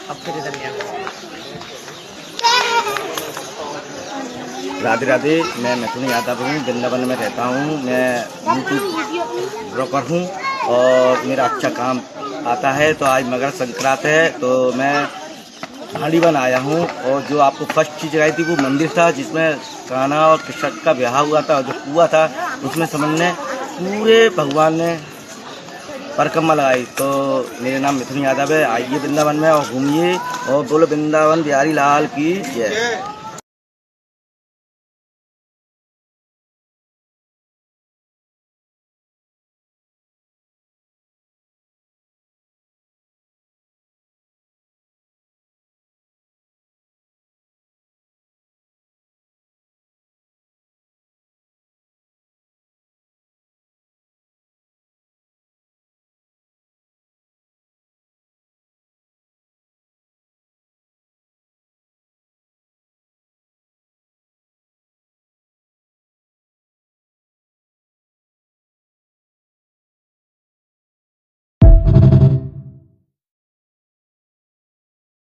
अब फिर इधर लिया। राधे राधे, मैं मिथुन यादव हूँ, वृंदावन में रहता हूँ। मैं यूट्यूब ब्रोकर हूँ और मेरा अच्छा काम आता है। तो आज मकर संक्रांति है तो मैं हांडीवन आया हूँ और जो आपको फर्स्ट चीज़ दिखाई थी वो मंदिर था जिसमें कान्हा और कृष्ण का ब्याह हुआ था और जो कुआं था उसमें समझने पूरे भगवान ने परिक्रमा लगाई। तो मेरा नाम मिथुन यादव है। आइए वृंदावन में और घूमिए और बोलो वृंदावन बिहारी लाल की जय।